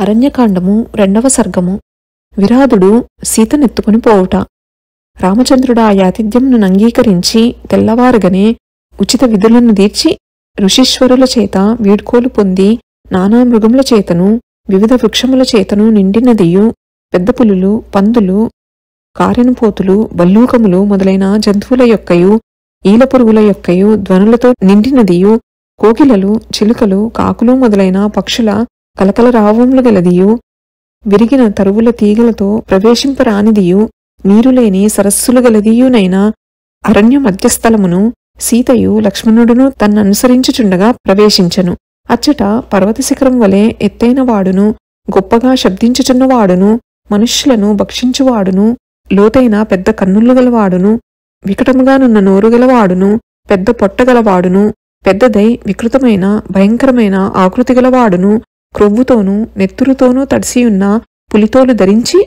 అరణ్యకాండము 2వ సర్గము. విరాధుడు సీతనెత్తుకుని పోవుట. రామచంద్రుడు ఆ యాతిథ్యమును అంగీకరించి తెల్లవారుగనే ఉచిత విధులను తీర్చి ఋషీశ్వరుల చేత వీడ్కోలు పొంది నానా మృగముల చేతను వివిధ వృక్షముల చేతను నిండినదియు పెద్ద పులులు, పందులు, కారెనుపోతులు, బల్లూకములు మొదలైన జంతువుల యొక్కయు ఈలపురుగుల యొక్కయు ధ్వనులతో నిండినదియు కోకిలలు, చిలుకలు, కాకులు మొదలైన పక్షుల కలకలరావములు గలదియు విరిగిన తరువుల తీగలతో ప్రవేశింపరానిదియు నీరులేని సరస్సులు గలదియునైన అరణ్య మధ్యస్థలమును సీతయు లక్ష్మణుడును తన్ననుసరించుచుండగా ప్రవేశించెను. అచ్చట పర్వత శిఖరం వలె ఎత్తైన వాడును, గొప్పగా శబ్దించుచున్నవాడును, మనుష్యులను భక్షించువాడును, లోతైన పెద్ద కన్నులు గలవాడును, వికటముగానున్న నోరు గలవాడును, పెద్ద పొట్టగలవాడును, పెద్దదై వికృతమైన భయంకరమైన ఆకృతి గలవాడును, క్రొవ్వుతోనూ నెత్తురుతోనూ తడిసియున్న పులితోలు ధరించి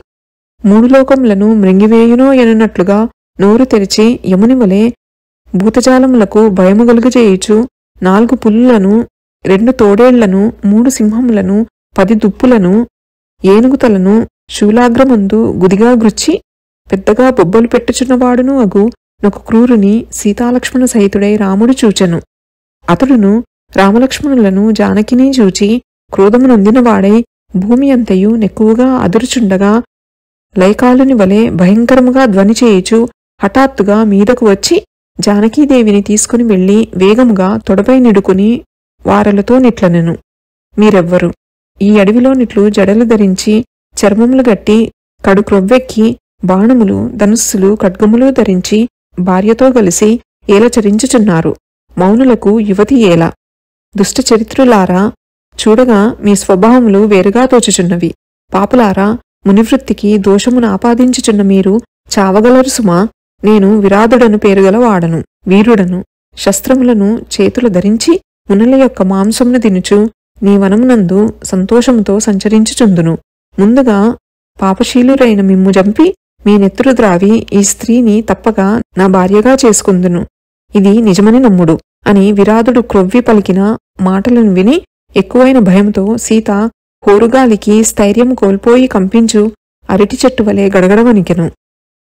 3 లోకములను మృంగివేయునో ఎనున్నట్లుగా నోరు తెరిచి యముని వలె భూతజాలములకు భయము గలుగజేయుచు 4 పులులను, 2 తోడేళ్లను, 3 సింహములను, 10 దుప్పులను, ఏనుగుతలను శూలాగ్రమందు గుదిగా గృచ్చి పెద్దగా బొబ్బలు పెట్టుచున్నవాడును అగు నొక క్రూరుని సీతాలక్ష్మణ సహితుడై రాముడు చూచెను. అతడును రామలక్ష్మణులను జానకిని చూచి క్రోధమునందినవాడై భూమి అంతయు నెక్కువగా అదురుచుండగా లైకాలుని వలె భయంకరముగా ధ్వని చేయుచు హఠాత్తుగా మీదకు వచ్చి జానకీదేవిని తీసుకుని వెళ్లి వేగముగా తొడపై నిడుకుని వారలతో నిట్లనెను. మీరెవ్వరు? ఈ అడవిలోనిట్లు జడలు ధరించి చర్మములు గట్టి కడు క్రొవ్వెక్కి బాణములు, ధనుస్సులు, ఖడ్గములు ధరించి భార్యతో కలిసి ఏల చరించుచున్నారు. మౌనులకు యువతి ఏల? దుష్ట చరిత్రులారా, చూడగా మీ స్వభావములు వేరుగా తోచుచున్నవి. పాపులారా, మునివృత్తికి దోషమును ఆపాదించుచున్న మీరు చావగలరు సుమా. నేను విరాధుడను పేరుగలవాడను, వీరుడను. శస్త్రములను చేతులు ధరించి మునుల యొక్క మాంసమును తినుచు నీ వనమునందు సంతోషముతో సంచరించుచుందును. ముందుగా పాపశీలురైన మిమ్ము జంపి మీ నెత్తురు ద్రావి ఈ స్త్రీని తప్పగా నా భార్యగా చేసుకుందును. ఇది నిజమని నమ్ముడు అని విరాధుడు క్రొవ్వి పలికిన మాటలను విని ఎక్కువైన భయంతో సీత హోరుగాలికి స్థైర్యము కోల్పోయి కంపించు అరటి చెట్టు వలె గడగడ వణికెను.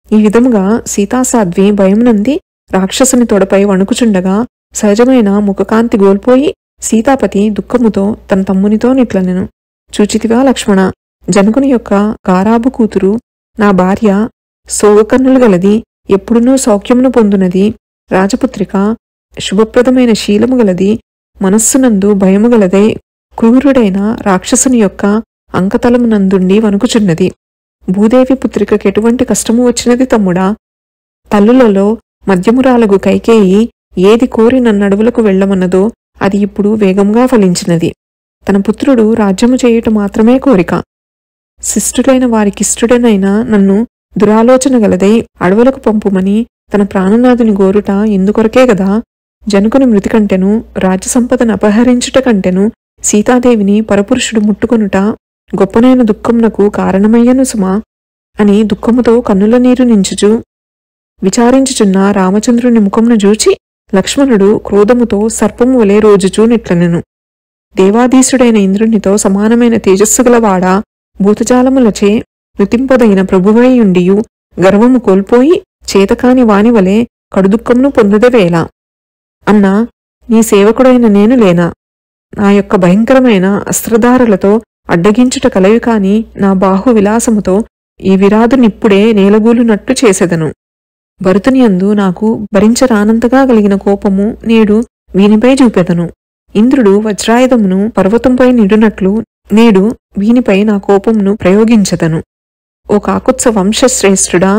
ఈ విధముగా సీతాసాధ్వి భయమునంది రాక్షసుని తొడపై వణుకుచుండగా సహజమైన ముఖకాంతి గోల్పోయి సీతాపతి దుఃఖముతో తన తమ్మునితో నిట్లనెను. చూచితివా లక్ష్మణ, జనకుని యొక్క గారాబు కూతురు నా భార్య సోగకన్నులు గలది, ఎప్పుడునూ సౌఖ్యమును పొందునది, రాజపుత్రిక, శుభప్రదమైన శీలము గలది, మనస్సునందు భయము గలదై క్రూరుడైన రాక్షసుని యొక్క అంకతలమునందుండి వణుకుచున్నది. భూదేవి పుత్రికకెటువంటి కష్టము వచ్చినది తమ్ముడా? తల్లులలో మధ్యమురాలగు కైకేయి ఏది కోరి నన్నడవులకు వెళ్లమన్నదో అది ఇప్పుడు వేగంగా ఫలించినది. తన పుత్రుడు రాజ్యము చేయుట మాత్రమే కోరిక. శిష్టులైన వారికిష్టుడనైనా నన్ను దురాలోచన గలదై అడవులకు పంపుమని తన ప్రాణనాథుని గోరుట ఇందుకొరకే గదా. జనకుని మృతి కంటెను, రాజ్యసంపదను అపహరించుట కంటెను సీతాదేవిని పరపురుషుడు ముట్టుకొనుట గొప్పనైన దుఃఖమునకు కారణమయ్యను సుమా అని దుఃఖముతో కన్నుల నీరు నించుచు విచారించుచున్న రామచంద్రుని ముఖమును చూచి లక్ష్మణుడు క్రోధముతో సర్పము వలె రోజుచూ నిట్లనెను. దేవాధీశుడైన ఇంద్రునితో సమానమైన తేజస్సుగలవాడా, భూతజాలములచే నృతింపదగిన ప్రభువైయుండియు గర్వము కోల్పోయి చేతకాని వానివలే కడుదుఃఖమును పొందదవేళ. అన్నా, నీ సేవకుడైన నేను లేనా? నా యొక్క భయంకరమైన అస్త్రధారలతో అడ్డగించుట కలవి కాని నా బాహు విలాసముతో ఈ విరాధునిప్పుడే నేలగూలునట్టు చేసెదను. భరతుని యందు నాకు భరించరానంతగా కలిగిన కోపము నేడు వీనిపై చూపెదను. ఇంద్రుడు వజ్రాయుధమును పర్వతంపై నిడునట్లు నేడు వీనిపై నా కోపమును ప్రయోగించదను. ఓ కాకుత్స వంశశ్రేష్ఠుడా,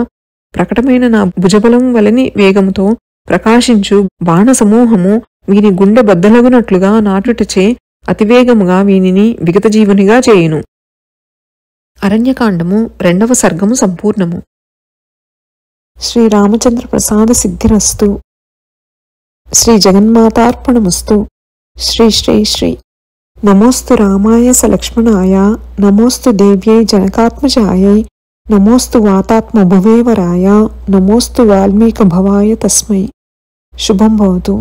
ప్రకటమైన నా భుజబలం వలని వేగముతో ప్రకాశించు బాణ సమూహము వీని గుండె బద్దలగునట్లుగా నాటుటచే అతివేగముగా వీనిని విగతజీవునిగా చేయును. అరణ్యకాండము 2వ సర్గము సంపూర్ణము. శ్రీరామచంద్ర ప్రసాద సిద్ధిరస్తు. శ్రీ జగన్మాతార్పణమస్తు. శ్రీ శ్రీ శ్రీ. నమోస్తు రామాయ సలక్ష్మణాయ, నమోస్తు దేవ్యై జనకాత్మజాయై, నమోస్తు వాతాత్మ భువేవరాయ, నమోస్తు వాల్మీక భవాయ తస్మై. శుభం భవతు.